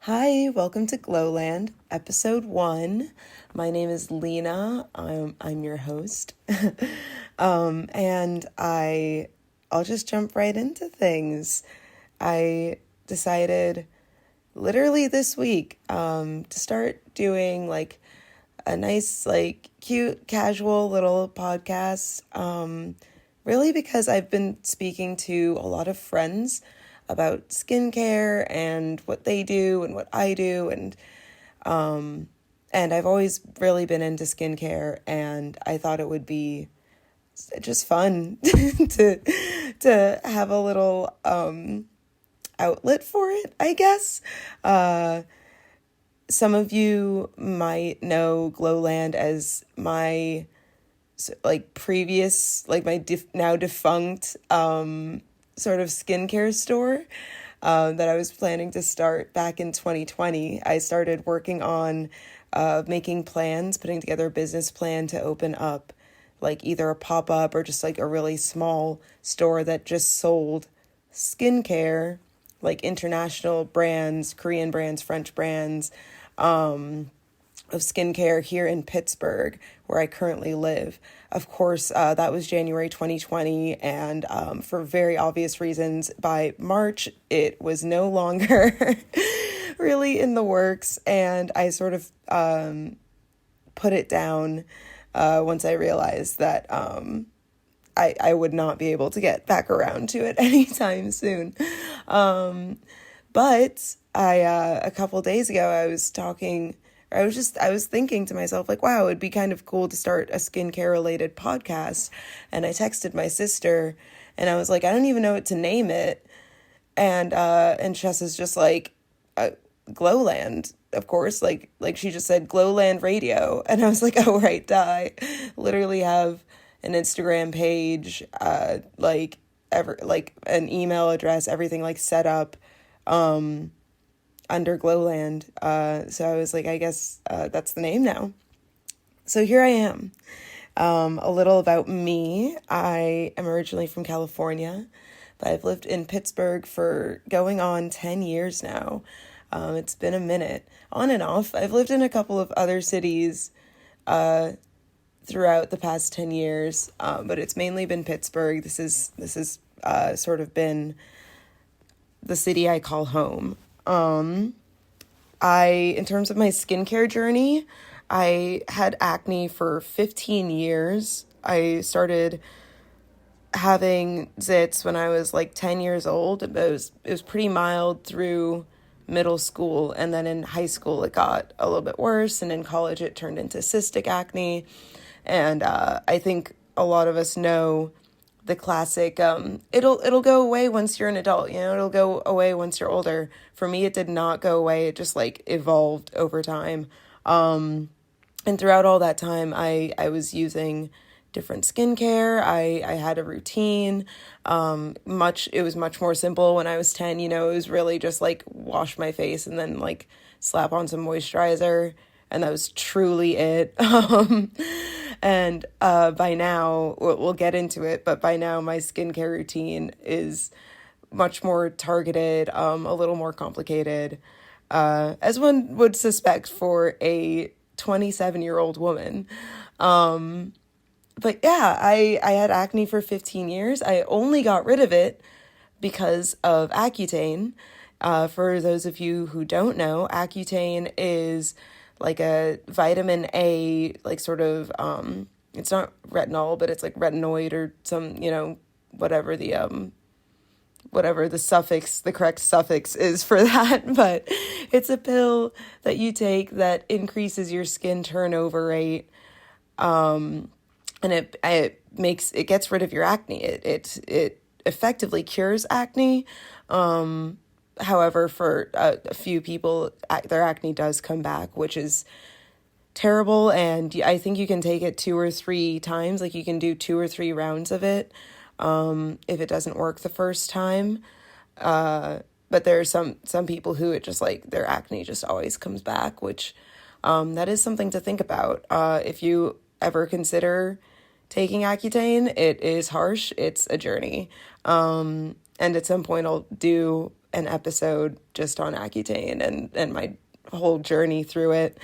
Hi, welcome to Glowland, episode 1. My name is Lena. I'm your host. And I'll just jump right into things. I decided literally this week to start doing like a nice, like cute, casual little podcast. Really because I've been speaking to a lot of friends about skincare and what they do and what I do, and I've always really been into skincare, and I thought it would be just fun to have a little outlet for it, I guess. Some of you might know Glowland as my previous, like my now defunct sort of skincare store that I was planning to start back in 2020. I started working on making plans, putting together a business plan to open up like either a pop-up or just like a really small store that just sold skincare, like international brands, Korean brands, French brands, of skincare here in Pittsburgh, where I currently live. Of course, that was January 2020, and for very obvious reasons, by March, it was no longer really in the works, and I sort of put it down once I realized that I would not be able to get back around to it anytime soon. But a couple days ago, I was thinking to myself, like, wow, it'd be kind of cool to start a skincare related podcast. And I texted my sister and I was like, I don't even know what to name it. And Chess is just like, Glowland, of course. Like she just said Glowland Radio. And I was like, oh, right, duh. I literally have an Instagram page, like an email address, everything like set up, under Glowland. So I was like, I guess that's the name now. So here I am. A little about me. I am originally from California, but I've lived in Pittsburgh for going on 10 years now. It's been a minute, on and off. I've lived in a couple of other cities throughout the past 10 years, but it's mainly been Pittsburgh. This is sort of been the city I call home. In terms of my skincare journey, I had acne for 15 years. I started having zits when I was like 10 years old. It was pretty mild through middle school, and then in high school it got a little bit worse, and in college it turned into cystic acne. And I think a lot of us know the classic, it'll go away once you're an adult, it'll go away once you're older. For me, it did not go away. It just like evolved over time. And throughout all that time, I was using different skincare. I had a routine. It was much more simple when I was 10, it was really just like wash my face and then like slap on some moisturizer. And that was truly it. And by now, we'll get into it, but by now my skincare routine is much more targeted, a little more complicated, as one would suspect for a 27-year-old woman. But yeah, I had acne for 15 years. I only got rid of it because of Accutane. For those of you who don't know, Accutane is like a vitamin A, like sort of, it's not retinol, but it's like retinoid or some, whatever the the correct suffix is for that. But it's a pill that you take that increases your skin turnover rate. And it gets rid of your acne. It effectively cures acne. However, for a few people, their acne does come back, which is terrible. And I think you can take it 2 or 3 times. Like you can do 2 or 3 rounds of it if it doesn't work the first time. But there are some people who it just like their acne just always comes back, which that is something to think about. If you ever consider taking Accutane, it is harsh. It's a journey. And at some point I'll do an episode just on Accutane and my whole journey through it.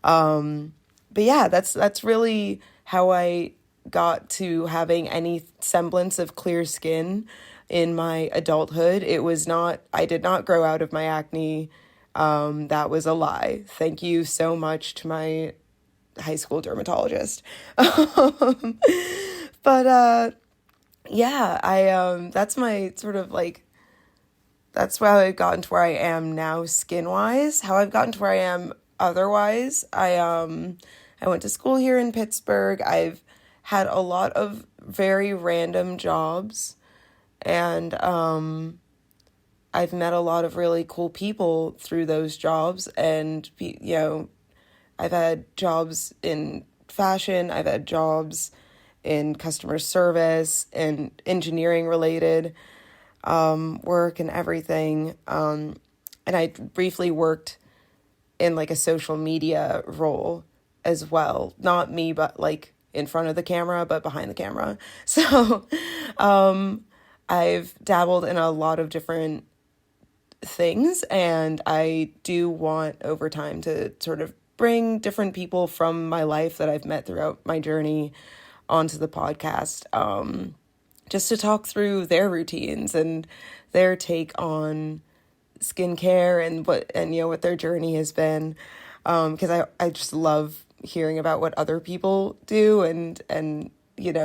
But yeah, that's really how I got to having any semblance of clear skin in my adulthood. I did not grow out of my acne. That was a lie. Thank you so much to my high school dermatologist. But yeah, that's my sort of like, that's how I've gotten to where I am now skin wise. How I've gotten to where I am otherwise, I went to school here in Pittsburgh. I've had a lot of very random jobs, and I've met a lot of really cool people through those jobs. And I've had jobs in fashion, I've had jobs in customer service and engineering related work and everything. And I briefly worked in like a social media role as well. Not me, but like in front of the camera, but behind the camera. So I've dabbled in a lot of different things, and I do want over time to sort of bring different people from my life that I've met throughout my journey onto the podcast, just to talk through their routines and their take on skincare and what their journey has been. Because I just love hearing about what other people do and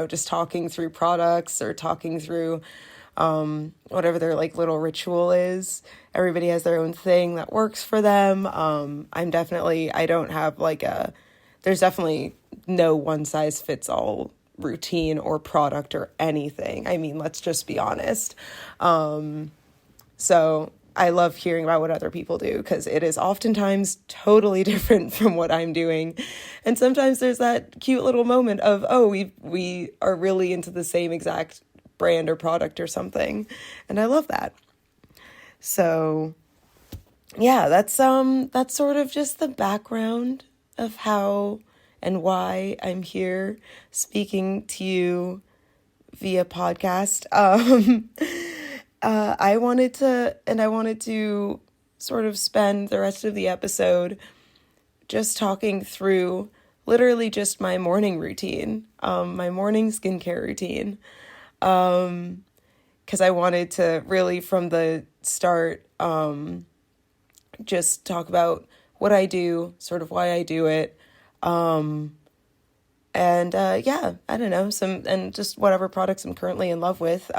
just talking through products or talking through whatever their like little ritual is. Everybody has their own thing that works for them. I don't have there's definitely no one size fits all routine or product or anything. I mean, let's just be honest. So I love hearing about what other people do, because it is oftentimes totally different from what I'm doing. And sometimes there's that cute little moment of, oh, we are really into the same exact brand or product or something. And I love that. So yeah, that's sort of just the background of how and why I'm here speaking to you via podcast. I wanted to sort of spend the rest of the episode just talking through literally just my morning routine, my morning skincare routine. Because I wanted to really from the start just talk about what I do, sort of why I do it. Yeah, I don't know, and just whatever products I'm currently in love with.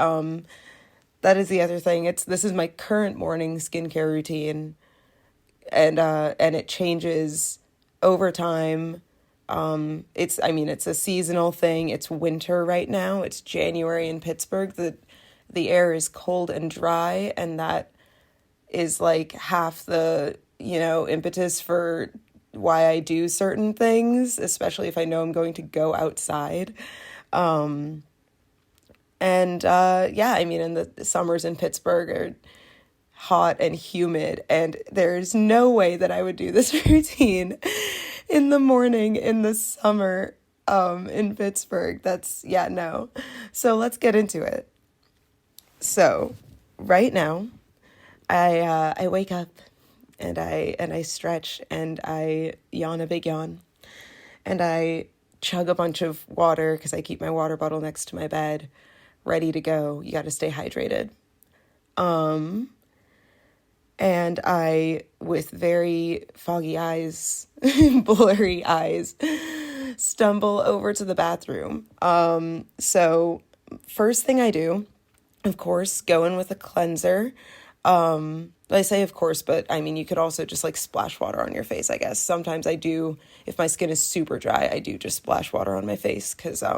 That is the other thing. This is my current morning skincare routine, and it changes over time. It's a seasonal thing. It's winter right now. It's January in Pittsburgh. The air is cold and dry, and that is like half the, impetus for why I do certain things, especially if I know I'm going to go outside. And and the summers in Pittsburgh are hot and humid, and there's no way that I would do this routine in the morning in the summer in Pittsburgh. No. So let's get into it. So right now I wake up and I stretch and I yawn a big yawn, and I chug a bunch of water because I keep my water bottle next to my bed ready to go. You got to stay hydrated. And I, with very foggy eyes, blurry eyes, stumble over to the bathroom. So first thing I do, of course, go in with a cleanser. I say of course, but I mean, you could also just like splash water on your face, I guess. Sometimes I do, if my skin is super dry, I do just splash water on my face because I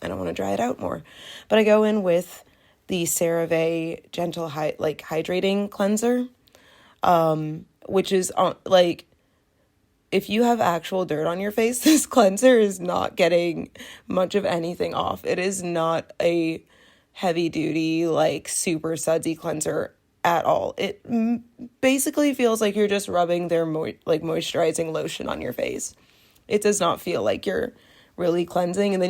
don't want to dry it out more. But I go in with the CeraVe Gentle Hydrating Cleanser, which is if you have actual dirt on your face, this cleanser is not getting much of anything off. It is not a heavy duty, super sudsy cleanser at all. It basically feels like you're just rubbing their moisturizing lotion on your face. It does not feel like you're really cleansing. And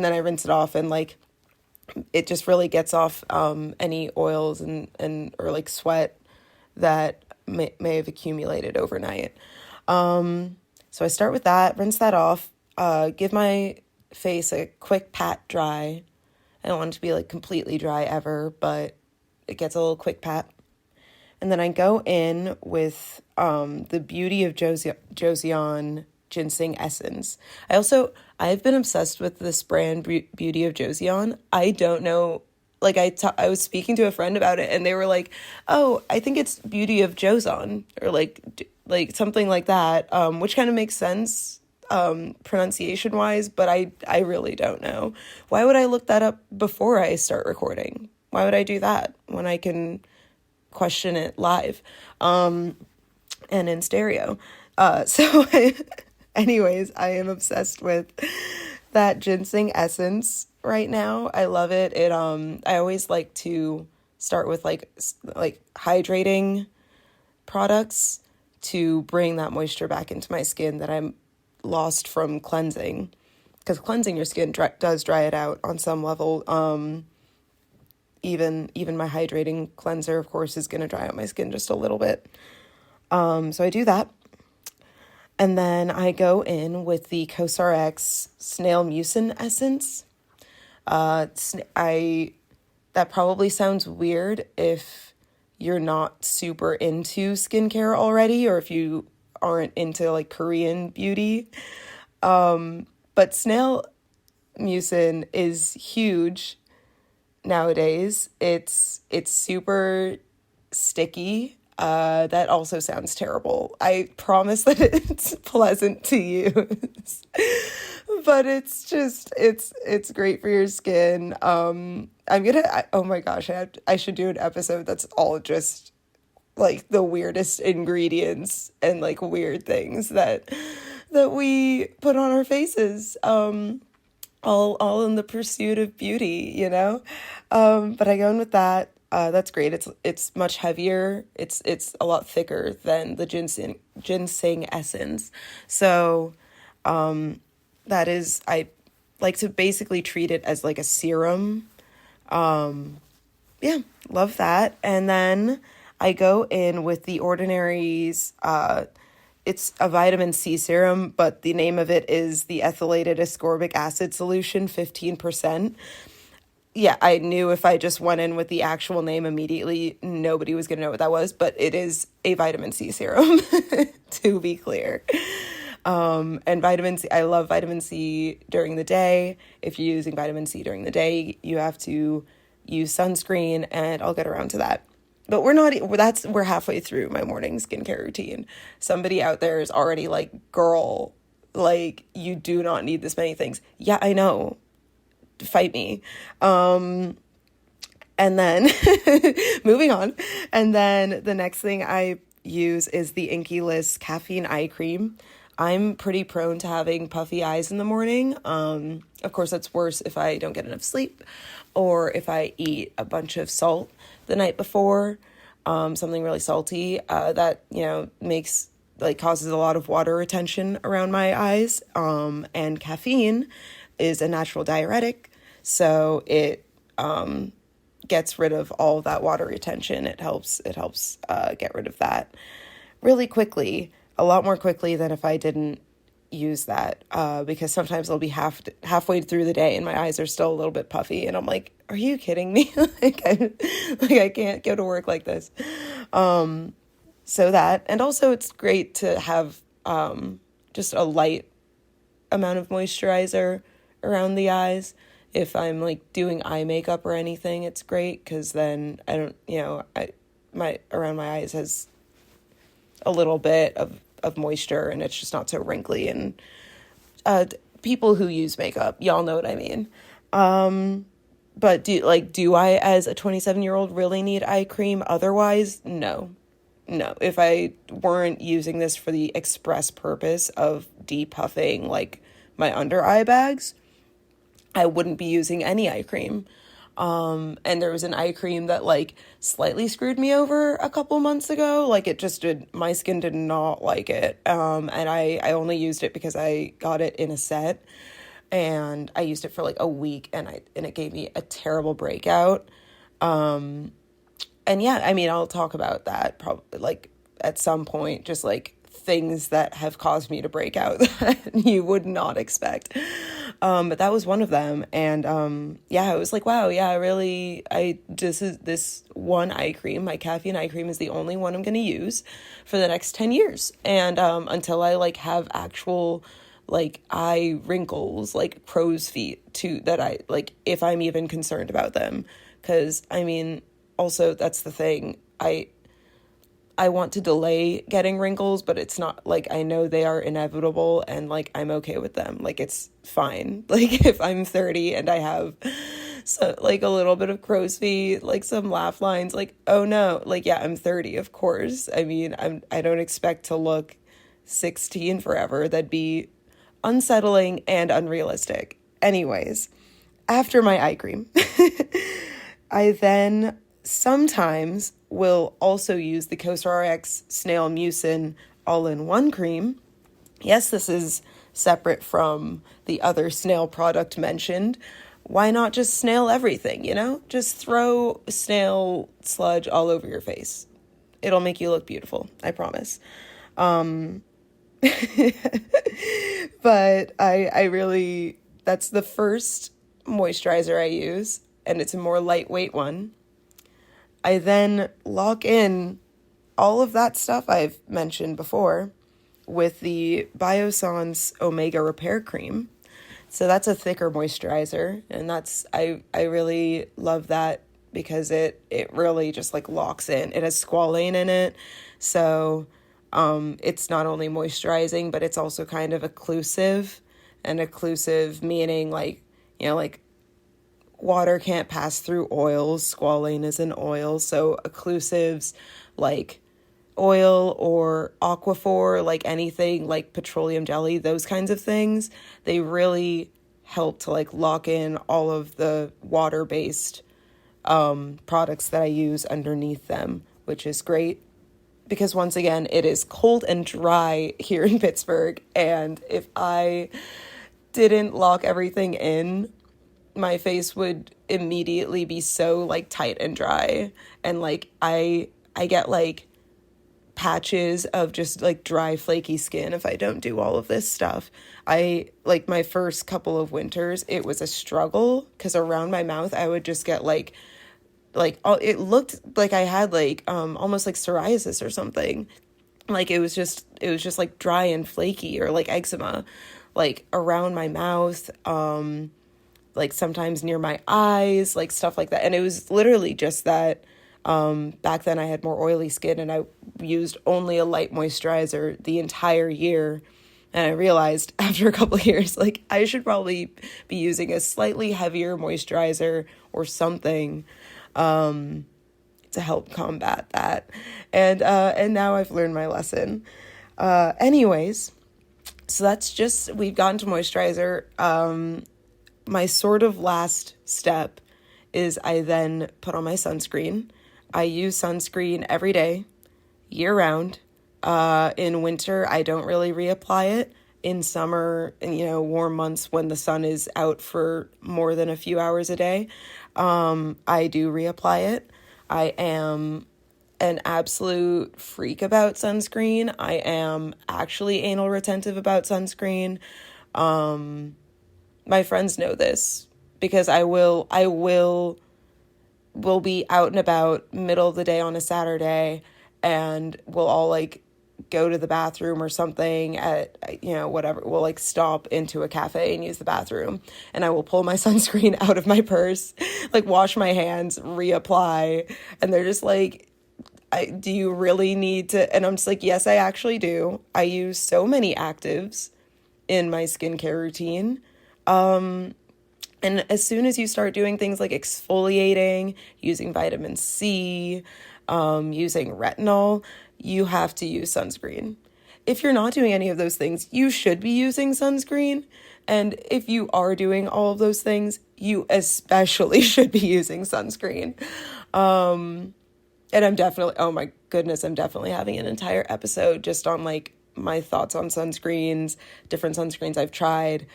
then I rinse it off, and it just really gets off any oils and or sweat that may have accumulated overnight. So I start with that, rinse that off, give my face a quick pat dry. I don't want it to be like completely dry ever, but it gets a little quick pat. And then I go in with the Beauty of Joseon Ginseng Essence. I've been obsessed with this brand, Beauty of Joseon. I don't know, like I was speaking to a friend about it and they were like, oh, I think it's Beauty of Joseon, or like something like that, which kind of makes sense pronunciation wise, but I really don't know. Why would I look that up before I start recording? Why would I do that when I can question it live and in stereo? Anyways, I am obsessed with that ginseng essence right now. I love it. I always like to start with like hydrating products to bring that moisture back into my skin that I'm lost from cleansing, because cleansing your skin does dry it out on some level. Even my hydrating cleanser, of course, is going to dry out my skin just a little bit. So I do that. And then I go in with the COSRX Snail Mucin Essence. That probably sounds weird if you're not super into skincare already, or if you aren't into like Korean beauty. But snail mucin is huge nowadays. It's super sticky. That also sounds terrible. I promise that it's pleasant to use. But it's great for your skin. Oh my gosh, I should do an episode that's all just like the weirdest ingredients and like weird things that we put on our faces. All in the pursuit of beauty, you know? But I go in with that. That's great. It's much heavier. It's a lot thicker than the ginseng essence. So, I like to basically treat it as like a serum. Yeah, love that. And then I go in with the Ordinary's, it's a vitamin C serum, but the name of it is the ethylated ascorbic acid solution, 15%. Yeah, I knew if I just went in with the actual name immediately, nobody was going to know what that was, but it is a vitamin C serum, to be clear. And vitamin C, I love vitamin C during the day. If you're using vitamin C during the day, you have to use sunscreen, and I'll get around to that. But we're halfway through my morning skincare routine. Somebody out there is already like, girl, like, you do not need this many things. Yeah, I know. Fight me. And then moving on. And then the next thing I use is the Inkey List caffeine eye cream. I'm pretty prone to having puffy eyes in the morning. Of course, that's worse if I don't get enough sleep or if I eat a bunch of salt the night before, something really salty, that, causes a lot of water retention around my eyes. And caffeine is a natural diuretic, so it gets rid of all of that water retention. It helps get rid of that really quickly, a lot more quickly than if I didn't use that, because sometimes I'll be halfway through the day and my eyes are still a little bit puffy, and I'm like, are you kidding me? I can't go to work like this. So that, and also it's great to have just a light amount of moisturizer around the eyes. If I'm like doing eye makeup or anything, it's great, because then I don't, around my eyes has a little bit of moisture, and it's just not so wrinkly. And people who use makeup, y'all know what I mean. But do I, as a 27-year-old, really need eye cream otherwise? No. If I weren't using this for the express purpose of depuffing like my under eye bags, I wouldn't be using any eye cream. And there was an eye cream that like slightly screwed me over a couple months ago. Like, my skin did not like it. And I only used it because I got it in a set, and I used it for like a week, and it gave me a terrible breakout. And yeah, I mean, I'll talk about that probably like at some point, just like things that have caused me to break out that you would not expect. But that was one of them. And yeah, I was like, wow, yeah, this one eye cream, my caffeine eye cream is the only one I'm going to use for the next 10 years. And until I like have actual like eye wrinkles, like crow's feet too, that I like, if I'm even concerned about them. Cause I mean, also that's the thing. I want to delay getting wrinkles, but it's not like I know they are inevitable and like I'm okay with them. Like it's fine. Like if I'm 30 and I have so like a little bit of crow's feet, like some laugh lines, like oh no, like yeah, I'm 30, of course. I mean, I don't expect to look 16 forever. That'd be unsettling and unrealistic. Anyways, after my eye cream, I then sometimes will also use the CoStarRx Snail Mucin all-in-one cream. Yes, this is separate from the other snail product mentioned. Why not just snail everything, you know? Just throw snail sludge all over your face. It'll make you look beautiful, I promise. But I really, that's the first moisturizer I use, and it's a more lightweight one. I then lock in all of that stuff I've mentioned before with the Biossance Omega Repair Cream. So that's a thicker moisturizer, and that's I really love that because it really just like locks in. It has squalane in it, so it's not only moisturizing, but it's also kind of occlusive, and occlusive meaning like, you know, like water can't pass through oils. Squalane is an oil, so occlusives like oil or Aquaphor, like anything like petroleum jelly, those kinds of things, they really help to like lock in all of the water-based products that I use underneath them, which is great because once again, it is cold and dry here in Pittsburgh, and if I didn't lock everything in, my face would immediately be so like tight and dry, and like I get like patches of just like dry flaky skin if I don't do all of this stuff. I like my first couple of winters, it was a struggle because around my mouth I would just get like it looked like I had like almost like psoriasis or something. Like it was just like dry and flaky, or like eczema like around my mouth, like sometimes near my eyes, like stuff like that. And it was literally just that back then I had more oily skin and I used only a light moisturizer the entire year. And I realized after a couple of years, like I should probably be using a slightly heavier moisturizer or something to help combat that. And now I've learned my lesson. Anyways, so that's just, we've gotten to moisturizer. My sort of last step is I then put on my sunscreen. I use sunscreen every day, year round. In winter, I don't really reapply it. In summer, and warm months when the sun is out for more than a few hours a day, I do reapply it. I am an absolute freak about sunscreen. I am actually anal retentive about sunscreen. My friends know this because I will be out and about middle of the day on a Saturday, and we'll all like go to the bathroom or something at, whatever. We'll like stop into a cafe and use the bathroom, and I will pull my sunscreen out of my purse, like wash my hands, reapply. And they're just like, do you really need to? And I'm just like, yes, I actually do. I use so many actives in my skincare routine. And as soon as you start doing things like exfoliating, using vitamin C, using retinol, you have to use sunscreen. If you're not doing any of those things, you should be using sunscreen. And if you are doing all of those things, you especially should be using sunscreen. And I'm definitely, oh my goodness, I'm definitely having an entire episode just on like my thoughts on sunscreens, different sunscreens I've tried,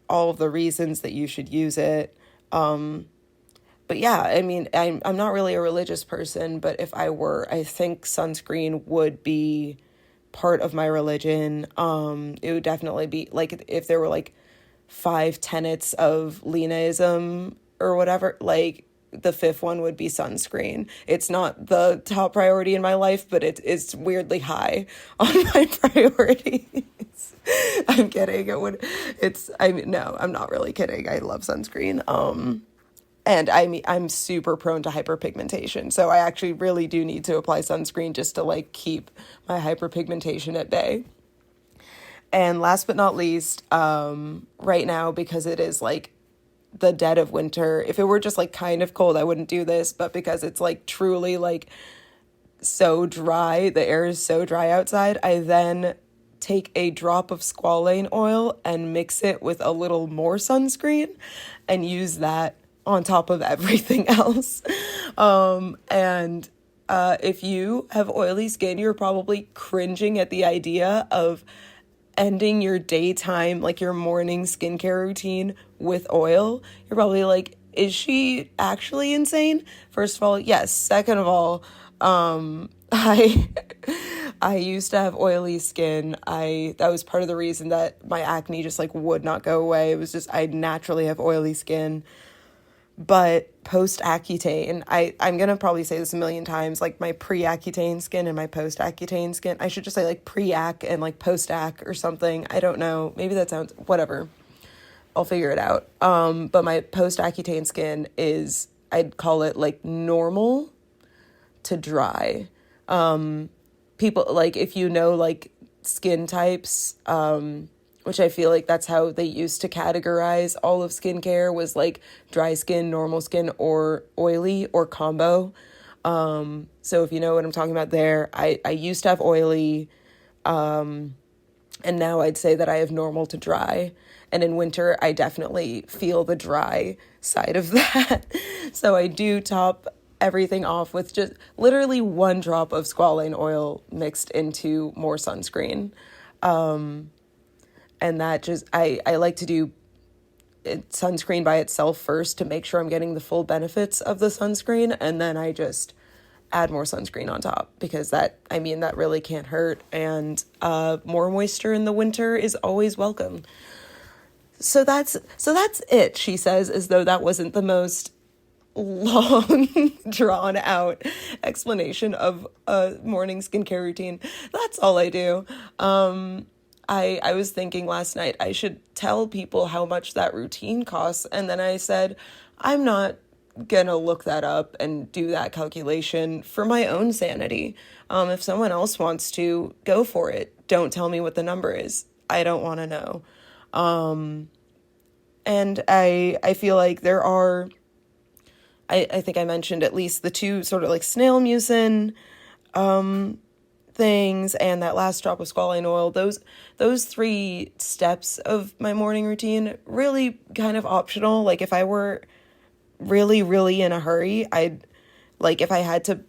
all of the reasons that you should use it. But But yeah, I mean, I'm not really a religious person, but if I were, I think sunscreen would be part of my religion. It would definitely be like if there were like five tenets of Lenaism or whatever, like the fifth one would be sunscreen. It's not the top priority in my life, but it's weirdly high on my priorities. I'm kidding. I mean, no, I'm not really kidding. I love sunscreen. And I'm super prone to hyperpigmentation. So I actually really do need to apply sunscreen just to like keep my hyperpigmentation at bay. And last but not least, right now, because it is like the dead of winter, if it were just like kind of cold, I wouldn't do this, but because it's like truly like so dry, the air is so dry outside, I then take a drop of squalane oil and mix it with a little more sunscreen and use that on top of everything else. And if you have oily skin, you're probably cringing at the idea of ending your daytime, like your morning skincare routine with oil. You're probably like, is she actually insane? First of all, yes. Second of all, I I used to have oily skin. That was part of the reason that my acne just like would not go away. It was just I naturally have oily skin. But post-Accutane, I'm going to probably say this a million times, like my pre-Accutane skin and my post-Accutane skin. I should just say like pre-Ac and like post-Ac or something. I don't know. Maybe that sounds, whatever. I'll figure it out. But my post-Accutane skin is, I'd call it like normal to dry. People, like if you know like skin types, which I feel like that's how they used to categorize all of skincare, was like dry skin, normal skin, or oily, or combo. So if you know what I'm talking about there, I used to have oily, and now I'd say that I have normal to dry. And in winter, I definitely feel the dry side of that. So I do top everything off with just literally one drop of squalane oil mixed into more sunscreen. And that just, I like to do sunscreen by itself first to make sure I'm getting the full benefits of the sunscreen. And then I just add more sunscreen on top because that really can't hurt. And more moisture in the winter is always welcome. So that's it, she says, as though that wasn't the most long, drawn out explanation of a morning skincare routine. That's all I do. I was thinking last night I should tell people how much that routine costs. And then I said, I'm not gonna look that up and do that calculation for my own sanity. If someone else wants to, go for it. Don't tell me what the number is. I don't want to know. And I feel like there are, I think I mentioned at least the two sort of like snail mucin, things and that last drop of squalane oil. Those three steps of my morning routine, really kind of optional. Like if I were really, really in a hurry, if I had to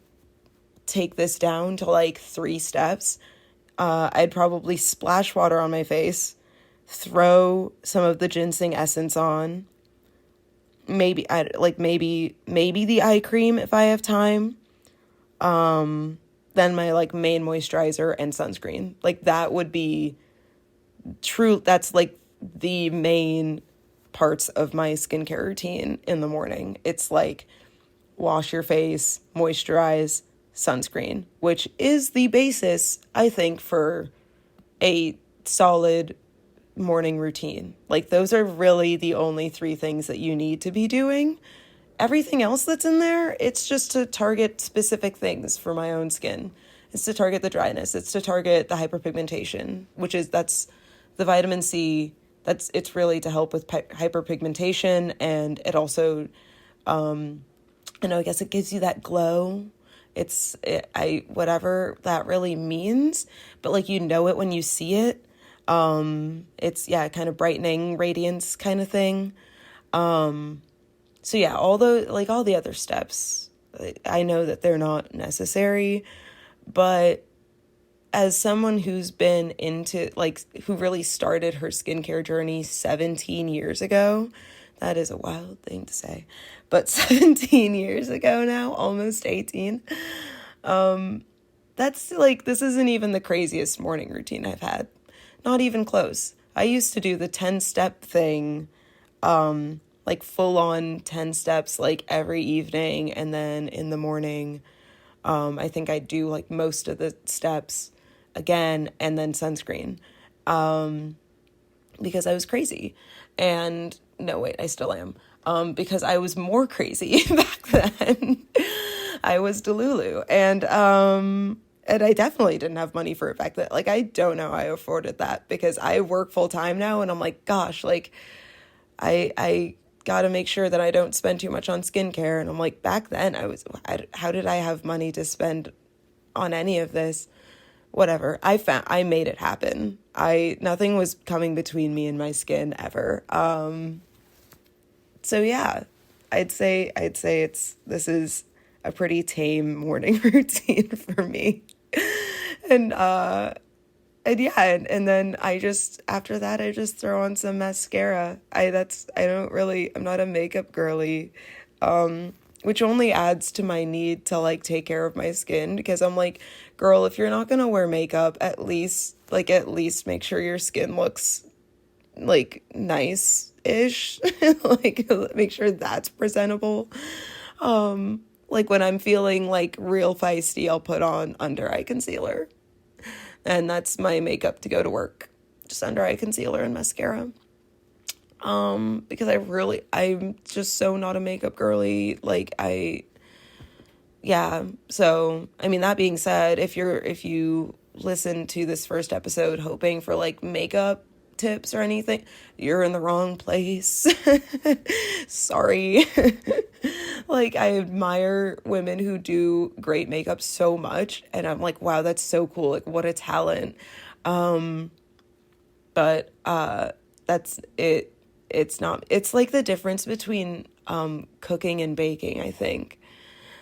take this down to like 3 steps, I'd probably splash water on my face, throw some of the ginseng essence on, maybe the eye cream if I have time, then my like main moisturizer and sunscreen. Like that would be true. That's like the main parts of my skincare routine in the morning. It's like wash your face, moisturize, sunscreen, which is the basis, I think, for a solid morning routine. Like those are really the only 3 things that you need to be doing. Everything else that's in there, it's just to target specific things for my own skin. It's to target the dryness. It's to target the hyperpigmentation, that's the vitamin C. It's really to help with hyperpigmentation, and it also, I guess it gives you that glow. Whatever that really means, but like, it when you see it. It's kind of brightening radiance kind of thing. So yeah, all the other steps, I know that they're not necessary, but as someone who's been who really started her skincare journey 17 years ago, That is a wild thing to say. But 17 years ago now, almost 18. That's like, this isn't even the craziest morning routine I've had. Not even close. I used to do the 10-step thing, like full on 10 steps, like every evening. And then in the morning, I think I do like most of the steps again and then sunscreen, because I was crazy. And no, wait, I still am, because I was more crazy back then. I was Delulu, and I definitely didn't have money for it back then. Like, I don't know how I afforded that, because I work full time now, and I'm like, gosh, like, I got to make sure that I don't spend too much on skincare. And I'm like, back then how did I have money to spend on any of this? Whatever. I made it happen. Nothing was coming between me and my skin ever. So yeah, I'd say this is a pretty tame morning routine for me. And yeah, and then after that I just throw on some mascara. I'm not a makeup girly, which only adds to my need to like take care of my skin, because I'm like, girl, if you're not gonna wear makeup, at least make sure your skin looks like nice-ish. Like, make sure that's presentable. Like, when I'm feeling like real feisty, I'll put on under eye concealer. And that's my makeup to go to work. Just under eye concealer and mascara. Because I'm just so not a makeup girly. Like, yeah. So, I mean, that being said, if you listen to this first episode hoping for like makeup tips or anything, you're in the wrong place. Sorry. Like, I admire women who do great makeup so much, and I'm like, wow, that's so cool. Like, what a talent. But that's it. It's like the difference between cooking and baking, I think.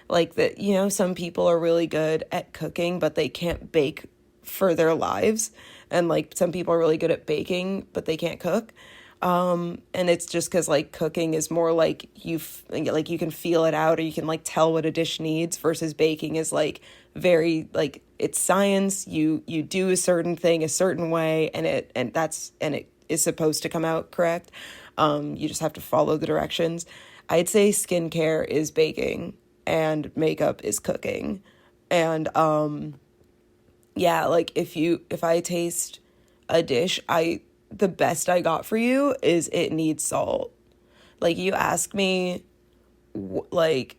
Like, that, you know, some people are really good at cooking, but they can't bake for their lives. And like, some people are really good at baking, but they can't cook. And it's just because like cooking is more like you can feel it out, or you can like tell what a dish needs, versus baking is like very like, it's science. You do a certain thing a certain way, and it is supposed to come out correct. You just have to follow the directions. I'd say skincare is baking and makeup is cooking. And yeah, like, if I taste a dish, the best I got for you is it needs salt. Like, you ask me like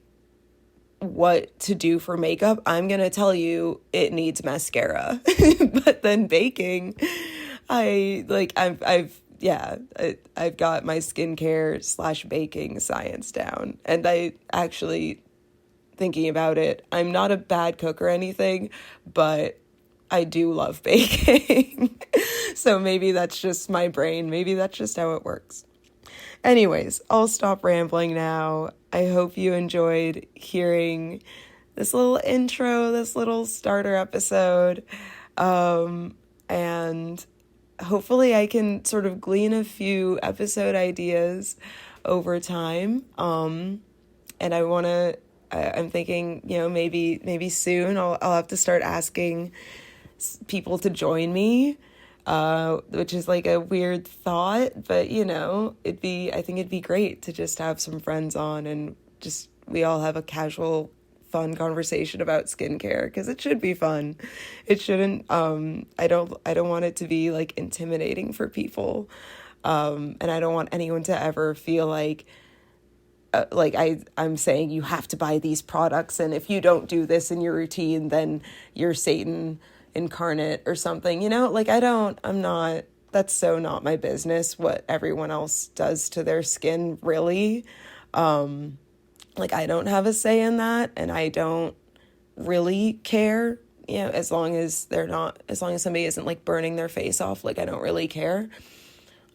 what to do for makeup, I'm gonna tell you it needs mascara. But then baking, I've got my skincare / baking science down. And I actually, thinking about it, I'm not a bad cook or anything, but I do love baking. So maybe that's just my brain. Maybe that's just how it works. Anyways, I'll stop rambling now. I hope you enjoyed hearing this little intro, this little starter episode. And hopefully I can sort of glean a few episode ideas over time. And I'm thinking, you know, maybe soon I'll have to start asking people to join me, which is like a weird thought, but you know, I think it'd be great to just have some friends on and just, we all have a casual, fun conversation about skincare, because it should be fun. It shouldn't, I don't want it to be like intimidating for people. And I don't want anyone to ever feel like I'm saying you have to buy these products, and if you don't do this in your routine, then you're Satan incarnate or something, you know? Like, that's so not my business what everyone else does to their skin, really. Like, I don't have a say in that, and I don't really care, you know, as long as somebody isn't like burning their face off, like, I don't really care.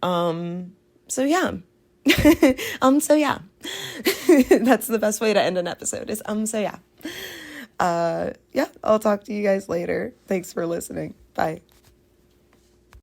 So yeah. So yeah. That's the best way to end an episode, is so yeah. Yeah, I'll talk to you guys later. Thanks for listening. Bye.